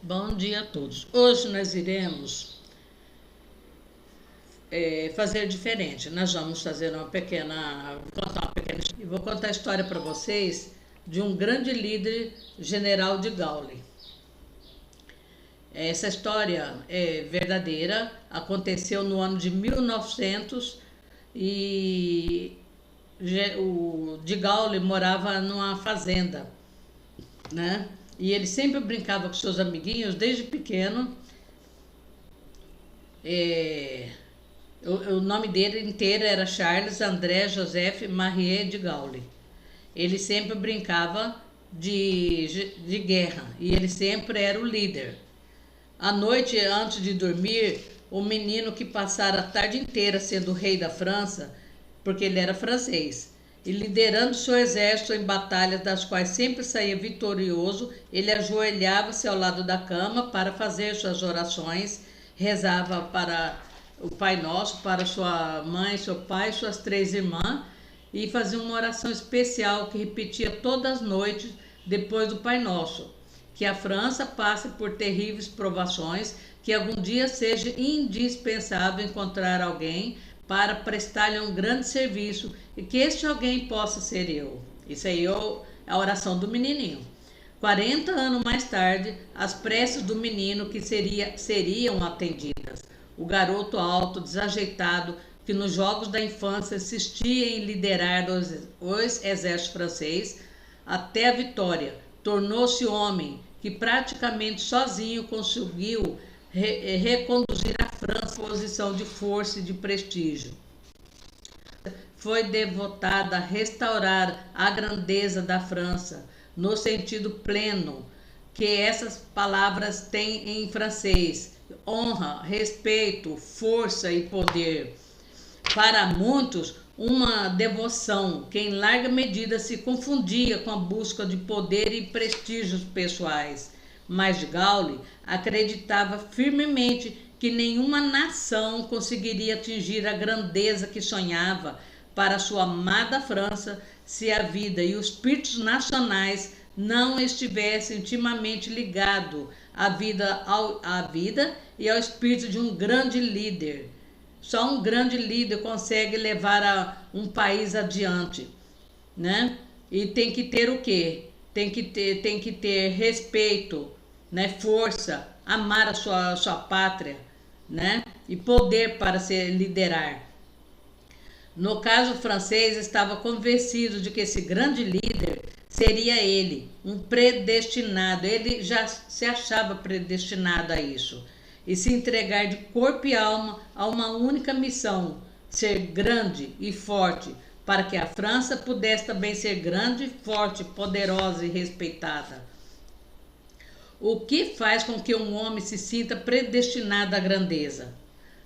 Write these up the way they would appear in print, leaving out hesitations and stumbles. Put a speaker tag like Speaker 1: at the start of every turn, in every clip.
Speaker 1: Bom dia a todos. Hoje nós iremos fazer diferente. Nós vamos fazer vou contar a história para vocês de um grande líder, General de Gaulle. Essa história é verdadeira, aconteceu no ano de 1900 e o de Gaulle morava numa fazenda, né? E ele sempre brincava com seus amiguinhos desde pequeno. O nome dele inteiro era Charles André Joseph Marie de Gaulle. Ele sempre brincava de guerra e ele sempre era o líder. À noite, antes de dormir, o menino que passara a tarde inteira sendo rei da França, porque ele era francês, e liderando seu exército em batalhas das quais sempre saía vitorioso, ele ajoelhava-se ao lado da cama para fazer suas orações, rezava para o Pai Nosso, para sua mãe, seu pai, suas 3 irmãs, e fazia uma oração especial que repetia todas as noites depois do Pai Nosso, que a França passe por terríveis provações, que algum dia seja indispensável encontrar alguém para prestar-lhe um grande serviço e que este alguém possa ser eu. Isso aí é a oração do menininho. 40 anos mais tarde, as preces do menino que seriam atendidas. O garoto alto, desajeitado, que nos jogos da infância insistia em liderar os exércitos franceses até a vitória, tornou-se homem que praticamente sozinho conseguiu reconduzir a França à posição de força e de prestígio. Foi devotada a restaurar a grandeza da França, no sentido pleno que essas palavras têm em francês: honra, respeito, força e poder. Para muitos, uma devoção que em larga medida se confundia com a busca de poder e prestígios pessoais. Mas de Gaulle acreditava firmemente que nenhuma nação conseguiria atingir a grandeza que sonhava para sua amada França se a vida e os espíritos nacionais não estivessem intimamente ligados à vida e ao espírito de um grande líder. Só um grande líder consegue levar um país adiante, né? E tem que ter o quê? Tem que ter respeito, né? Força, amar a sua pátria, né? E poder para se liderar. No caso francês, estava convencido de que esse grande líder seria ele, um predestinado. Ele já se achava predestinado a isso. E se entregar de corpo e alma a uma única missão: ser grande e forte, para que a França pudesse também ser grande, forte, poderosa e respeitada. O que faz com que um homem se sinta predestinado à grandeza?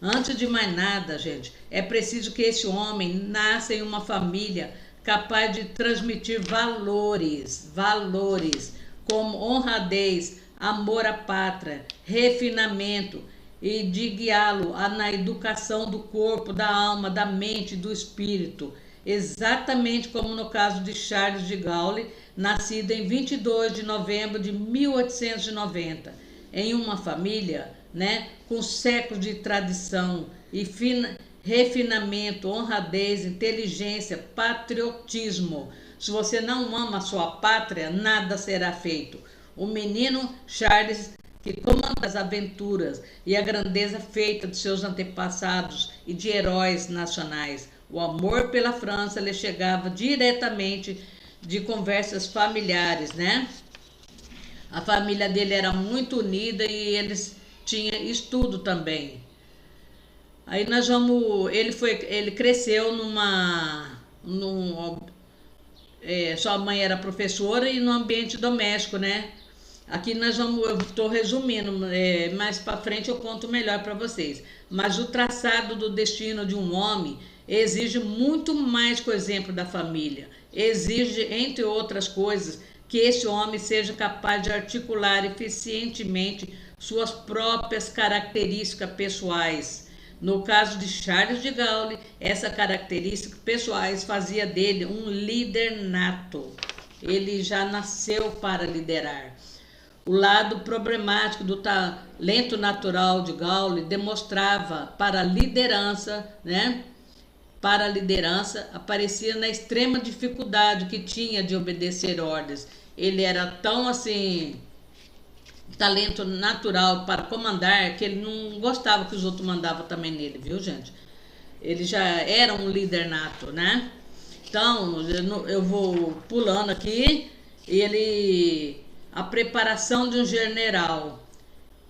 Speaker 1: Antes de mais nada, gente, é preciso que esse homem nasça em uma família capaz de transmitir valores como honradez, amor à pátria, refinamento e de guiá-lo na educação do corpo, da alma, da mente e do espírito. Exatamente como no caso de Charles de Gaulle, nascido em 22 de novembro de 1890, em uma família, né, com séculos de tradição e refinamento, honradez, inteligência, patriotismo. Se você não ama a sua pátria, nada será feito. O menino Charles, que comanda as aventuras e a grandeza feita de seus antepassados e de heróis nacionais. O amor pela França lhe chegava diretamente de conversas familiares, né? A família dele era muito unida e eles tinham estudo também. Aí ele cresceu sua mãe era professora e no ambiente doméstico, né? Aqui eu estou resumindo, mais para frente eu conto melhor para vocês. Mas o traçado do destino de um homem exige muito mais que o exemplo da família. Exige, entre outras coisas, que esse homem seja capaz de articular eficientemente suas próprias características pessoais. No caso de Charles de Gaulle, essas características pessoais fazia dele um líder nato. Ele já nasceu para liderar. O lado problemático do talento natural de Gaulle demonstrava para a liderança, né? Para a liderança, aparecia na extrema dificuldade que tinha de obedecer ordens. Ele era tão assim, talento natural para comandar, que ele não gostava que os outros mandavam também nele, viu, gente? Ele já era um líder nato, né? Então, eu vou pulando aqui. A preparação de um general.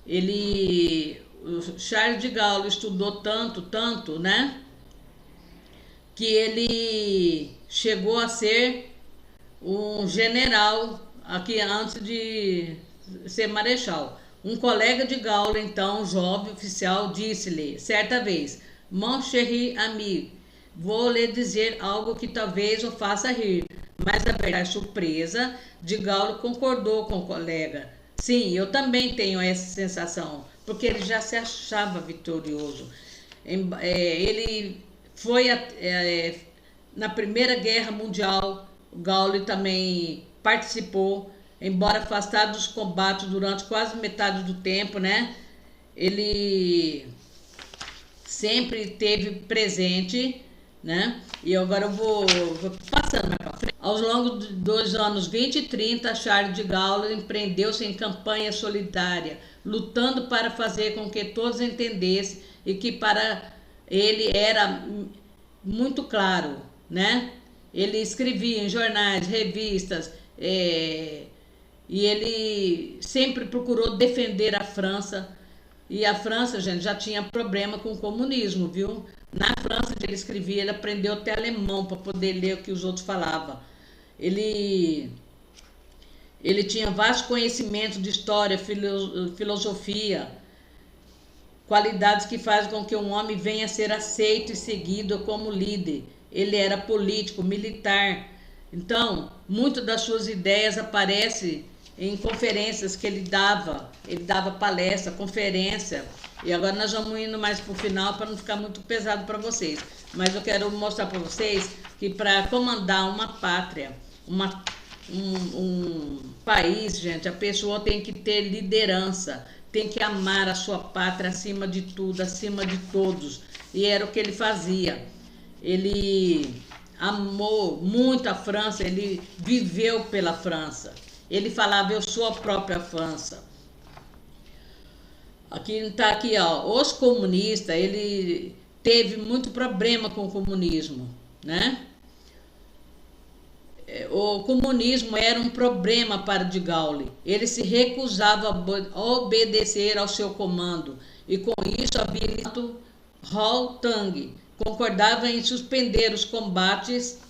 Speaker 1: O Charles de Gaulle estudou tanto, né? Que ele chegou a ser um general aqui antes de ser marechal. Um colega de Gaulle, então jovem oficial, disse-lhe certa vez: Mon chéri ami, vou lhe dizer algo que talvez o faça rir. Mas a verdade surpresa, de Gaulle concordou com o colega. Sim, eu também tenho essa sensação, porque ele já se achava vitorioso. Ele foi na Primeira Guerra Mundial, o Gaulle também participou, embora afastado dos combates durante quase metade do tempo, né? Ele sempre esteve presente, né? E agora eu vou passando mais para frente. Ao longo dos anos 20 e 30, Charles de Gaulle empreendeu-se em campanha solidária, lutando para fazer com que todos entendessem e que para ele era muito claro, né? Ele escrevia em jornais, revistas, e ele sempre procurou defender a França. E a França, gente, já tinha problema com o comunismo, viu? Na França, ele escrevia, ele aprendeu até alemão para poder ler o que os outros falavam. Ele tinha vasto conhecimento de história, filosofia, qualidades que fazem com que um homem venha a ser aceito e seguido como líder. Ele era político, militar. Então, muitas das suas ideias aparecem em conferências que ele dava palestra, conferência. E agora nós vamos indo mais para o final para não ficar muito pesado para vocês. Mas eu quero mostrar para vocês que para comandar uma pátria, um país, gente, a pessoa tem que ter liderança, tem que amar a sua pátria acima de tudo, acima de todos. E era o que ele fazia. Ele amou muito a França, ele viveu pela França. Ele falava: eu sou a própria França. Aqui está aqui, ó, os comunistas. Ele teve muito problema com o comunismo, né? O comunismo era um problema para de Gaulle. Ele se recusava a obedecer ao seu comando e com isso habilitou Hall Tang. Concordava em suspender os combates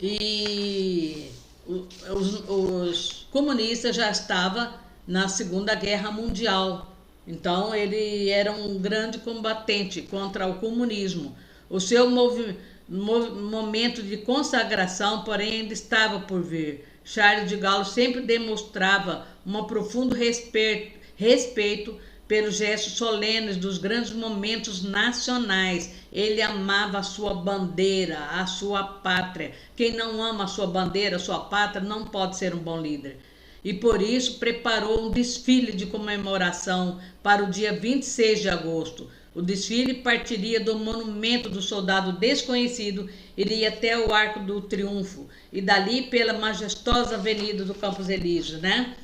Speaker 1: e os comunistas já estavam na Segunda Guerra Mundial. Então ele era um grande combatente contra o comunismo. O seu momento de consagração, porém, ainda estava por vir. Charles de Gaulle sempre demonstrava um profundo respeito pelos gestos solenes dos grandes momentos nacionais. Ele amava a sua bandeira, a sua pátria. Quem não ama a sua bandeira, a sua pátria, não pode ser um bom líder. E por isso preparou um desfile de comemoração para o dia 26 de agosto. O desfile partiria do monumento do soldado desconhecido, iria até o Arco do Triunfo e dali pela majestosa avenida do Campos Elíseos, né?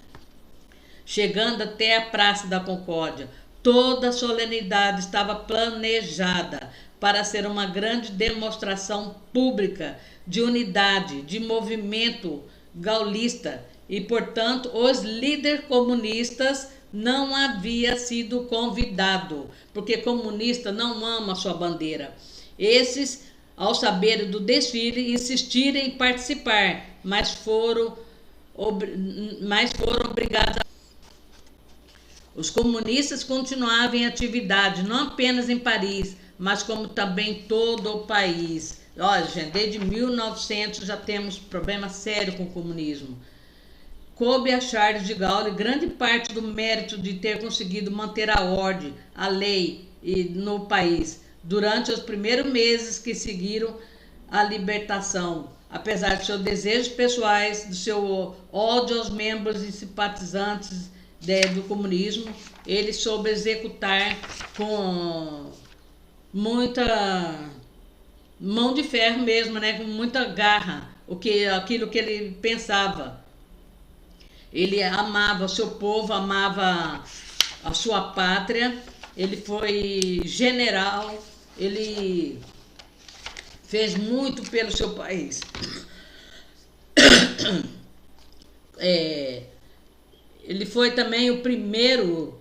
Speaker 1: Chegando até a Praça da Concórdia. Toda a solenidade estava planejada para ser uma grande demonstração pública de unidade, de movimento gaulista e, portanto, os líderes comunistas não havia sido convidado, porque comunista não ama a sua bandeira. Esses, ao saberem do desfile, insistiram em participar, mas foram obrigados a... Os comunistas continuavam em atividade, não apenas em Paris, mas como também em todo o país. Olha, gente, desde 1900 já temos problema sério com o comunismo. Coube a Charles de Gaulle grande parte do mérito de ter conseguido manter a ordem, a lei no país. Durante os primeiros meses que seguiram a libertação. Apesar de seus desejos pessoais, do seu ódio aos membros e simpatizantes do comunismo, ele soube executar com muita mão de ferro mesmo, né? Com muita garra, aquilo que ele pensava. Ele amava o seu povo, amava a sua pátria. Ele foi general, ele fez muito pelo seu país. Ele foi também o primeiro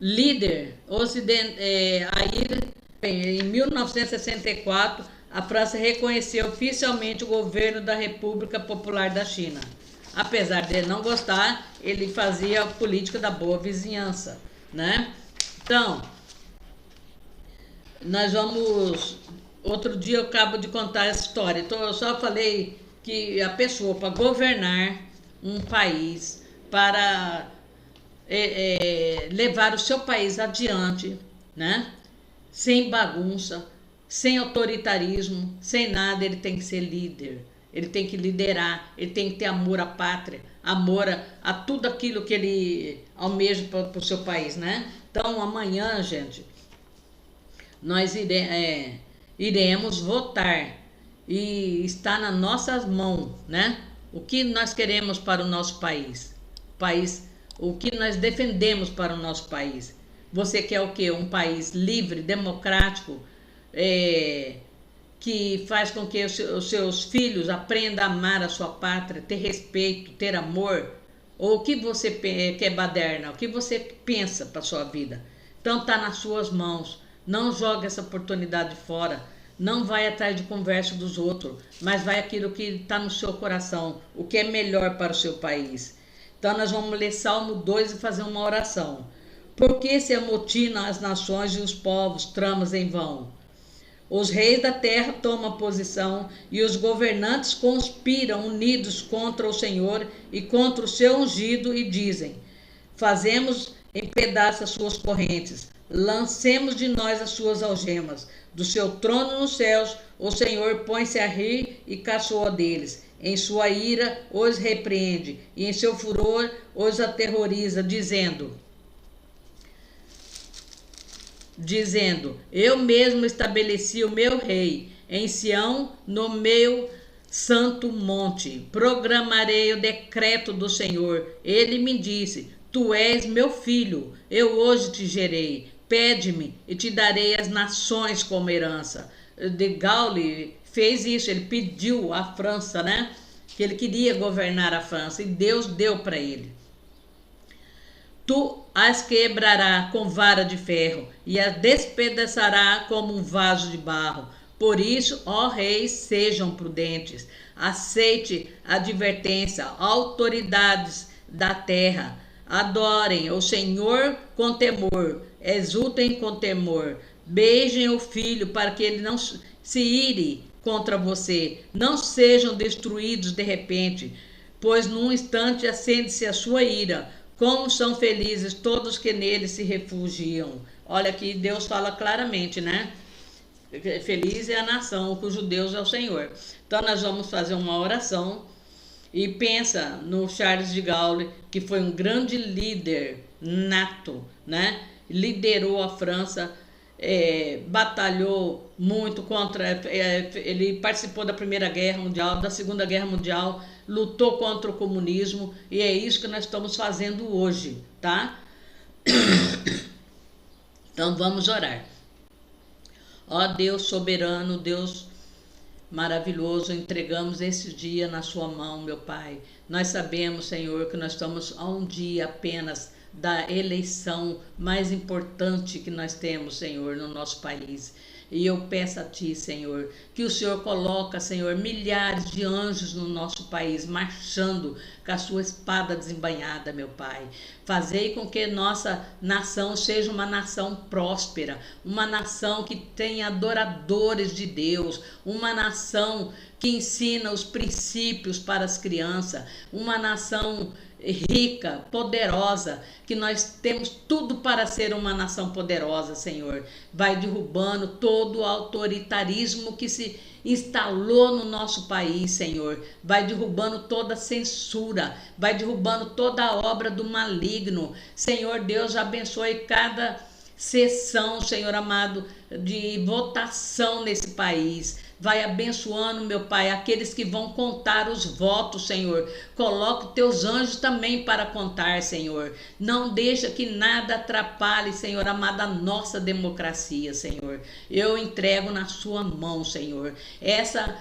Speaker 1: líder ocidental. Em 1964, a França reconheceu oficialmente o governo da República Popular da China. Apesar de ele não gostar, ele fazia a política da boa vizinhança, né? Então, nós vamos... Outro dia eu acabo de contar essa história, então eu só falei que a pessoa, para governar um país, para levar o seu país adiante, né? Sem bagunça, sem autoritarismo, sem nada, ele tem que ser líder. Ele tem que liderar, ele tem que ter amor à pátria, amor a tudo aquilo que ele almeja para o seu país, né? Então, amanhã, gente, nós iremos votar e está nas nossas mãos, né? O que nós queremos para o nosso país, o que nós defendemos para o nosso país. Você quer o quê? Um país livre, democrático, que faz com que os seus filhos aprendam a amar a sua pátria, ter respeito, ter amor? Ou o que você quer, baderna? O que você pensa para a sua vida? Então está nas suas mãos. Não jogue essa oportunidade fora. Não vai atrás de conversa dos outros, mas vai aquilo que está no seu coração, o que é melhor para o seu país. Então nós vamos ler Salmo 2 e fazer uma oração. Por que se amotinam as nações e os povos tramas em vão? Os reis da terra tomam posição e os governantes conspiram unidos contra o Senhor e contra o seu ungido e dizem: fazemos em pedaços as suas correntes, lancemos de nós as suas algemas. Do seu trono nos céus, o Senhor põe-se a rir e caçoa deles. Em sua ira os repreende e em seu furor os aterroriza, dizendo: eu mesmo estabeleci o meu rei em Sião, no meu santo monte. Programarei o decreto do Senhor. Ele me disse: tu és meu filho, eu hoje te gerei. Pede-me e te darei as nações como herança. De Gaulle fez isso, ele pediu à França, né? Que ele queria governar a França e Deus deu para ele. Tu as quebrará com vara de ferro e as despedaçará como um vaso de barro. Por isso, ó reis, sejam prudentes. Aceite a advertência, autoridades da terra. Adorem o Senhor com temor, exultem com temor. Beijem o filho para que ele não se ire contra você. Não sejam destruídos de repente, pois num instante acende-se a sua ira. Como são felizes todos que nele se refugiam. Olha aqui, Deus fala claramente, né? Feliz é a nação cujo Deus é o Senhor. Então nós vamos fazer uma oração e pensa no Charles de Gaulle, que foi um grande líder nato, né? Liderou a França, batalhou muito contra... ele participou da Primeira Guerra Mundial, da Segunda Guerra Mundial, lutou contra o comunismo, e é isso que nós estamos fazendo hoje, tá? Então vamos orar. Ó Deus soberano, Deus maravilhoso, entregamos esse dia na sua mão, meu Pai. Nós sabemos, Senhor, que nós estamos a um dia apenas da eleição mais importante que nós temos, Senhor, no nosso país. E eu peço a Ti, Senhor, que o Senhor coloca, Senhor, milhares de anjos no nosso país, marchando com a sua espada desembainhada, meu Pai. Fazei com que nossa nação seja uma nação próspera, uma nação que tenha adoradores de Deus, uma nação que ensina os princípios para as crianças, uma nação rica, poderosa, que nós temos tudo para ser uma nação poderosa, Senhor. Vai derrubando todo o autoritarismo que se instalou no nosso país, Senhor. Vai derrubando toda censura, vai derrubando toda a obra do maligno. Senhor Deus, abençoe cada sessão, Senhor amado, de votação nesse país. Vai abençoando, meu Pai, aqueles que vão contar os votos, Senhor. Coloca os teus anjos também para contar, Senhor. Não deixa que nada atrapalhe, Senhor amado, a nossa democracia, Senhor. Eu entrego na sua mão, Senhor. Essa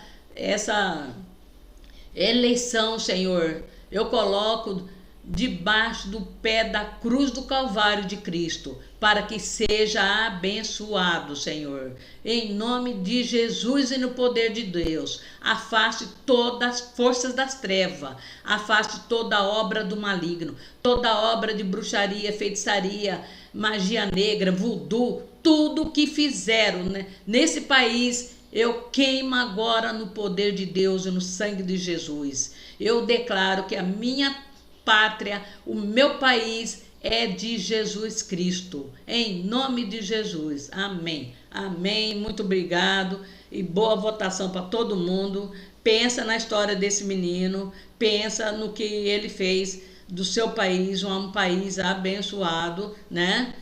Speaker 1: eleição, Senhor, eu coloco debaixo do pé da cruz do Calvário de Cristo, para que seja abençoado, Senhor. Em nome de Jesus e no poder de Deus, afaste todas as forças das trevas, afaste toda a obra do maligno, toda a obra de bruxaria, feitiçaria, magia negra, voodoo, tudo que fizeram, né, nesse país. Eu queimo agora no poder de Deus e no sangue de Jesus. Eu declaro que a minha pátria, o meu país é de Jesus Cristo, em nome de Jesus, amém, amém, muito obrigado e boa votação para todo mundo. Pensa na história desse menino, pensa no que ele fez do seu país, um país abençoado, né?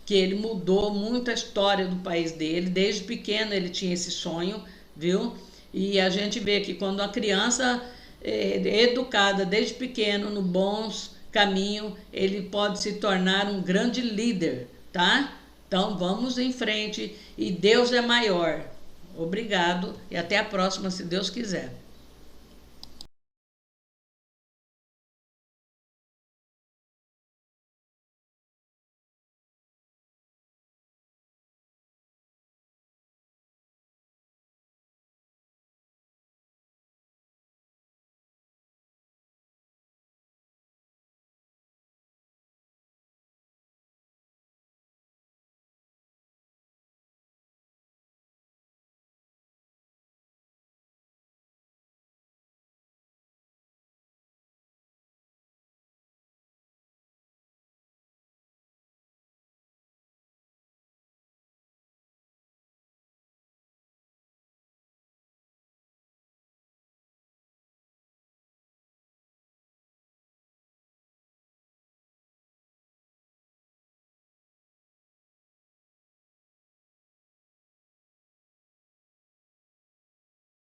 Speaker 1: Que ele mudou muito a história do país dele, desde pequeno ele tinha esse sonho, viu? E a gente vê que quando a criança educada desde pequeno no bons caminho, ele pode se tornar um grande líder, tá? Então vamos em frente e Deus é maior. Obrigado e até a próxima, se Deus quiser.